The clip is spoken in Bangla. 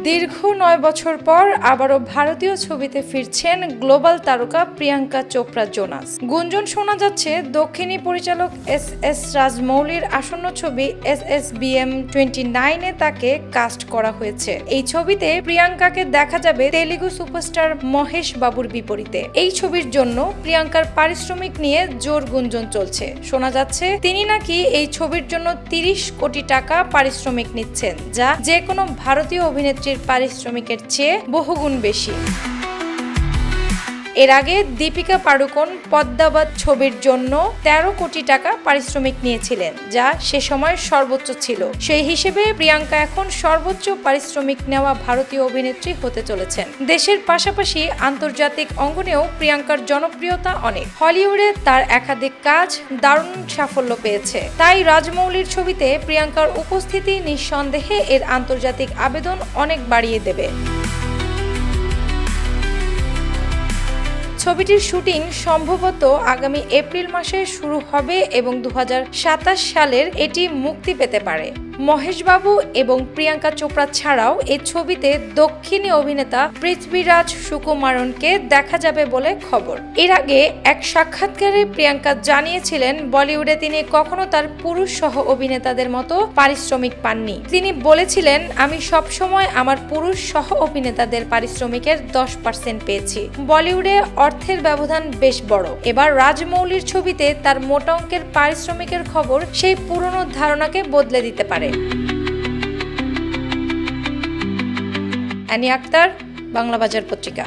দীর্ঘ ৯ বছর পর আবারও ভারতীয় ছবিতে ফিরছেন গ্লোবাল তারকা প্রিয়াঙ্কা চোপড়া জোনাস। গুঞ্জন শোনা যাচ্ছে দক্ষিণী পরিচালক এস রাজমৌলির আসন্ন ছবি SSBM 29-এ তাকে কাস্ট করা হয়েছে। এই ছবিতে প্রিয়াঙ্কাকে দেখা যাবে তেলুগু সুপারস্টার মহেশ বাবুর বিপরীতে। এই ছবির জন্য প্রিয়াঙ্কার পারিশ্রমিক নিয়ে জোর গুঞ্জন চলছে। শোনা যাচ্ছে তিনি নাকি এই ছবির জন্য 30 কোটি টাকা পারিশ্রমিক নিচ্ছেন, যা যে কোনো ভারতীয় অভিনেত্রীর পারিশ্রমিকের চেয়ে বহুগুণ বেশি। এর আগে দীপিকা পাড়ুকোন পদ্মাবত ছবির জন্য 13 কোটি টাকা পারিশ্রমিক নিয়েছিলেন, যা সে সময় সর্বোচ্চ ছিল। সেই হিসেবে প্রিয়াঙ্কা এখন সর্বোচ্চ পারিশ্রমিক নেওয়া ভারতীয় অভিনেত্রী হতে চলেছেন। দেশের পাশাপাশি আন্তর্জাতিক অঙ্গনেও প্রিয়াঙ্কার জনপ্রিয়তা অনেক। হলিউডে তার একাধিক কাজ দারুণ সাফল্য পেয়েছে। তাই রাজমৌলির ছবিতে প্রিয়াঙ্কার উপস্থিতি নিঃসন্দেহে এর আন্তর্জাতিক আবেদন অনেক বাড়িয়ে দেবে। ছবিটির শুটিং সম্ভবত আগামী এপ্রিল মাসে শুরু হবে এবং 2027 সালের এটি মুক্তি পেতে পারে। মহেশ বাবু এবং প্রিয়াঙ্কা চোপড়া ছাড়াও এই ছবিতে দক্ষিণী অভিনেতা পৃথ্বীরাজ সুকুমারনকে দেখা যাবে বলে খবর। এর আগে এক সাক্ষাৎকারে প্রিয়াঙ্কা জানিয়েছিলেন বলিউডে তিনি কখনো তার পুরুষ সহ অভিনেতাদের মতো পারিশ্রমিক পাননি। তিনি বলেছিলেন, আমি সবসময় আমার পুরুষ সহ অভিনেতাদের পারিশ্রমিকের 10% পেয়েছি। বলিউডে অর্থের ব্যবধান বেশ বড়। এবার রাজমৌলির ছবিতে তার মোটা অঙ্কের পারিশ্রমিকের খবর সেই পুরনো ধারণাকে বদলে দিতে পারে। অ্যানি আক্তার, বাংলা বাজার পত্রিকা।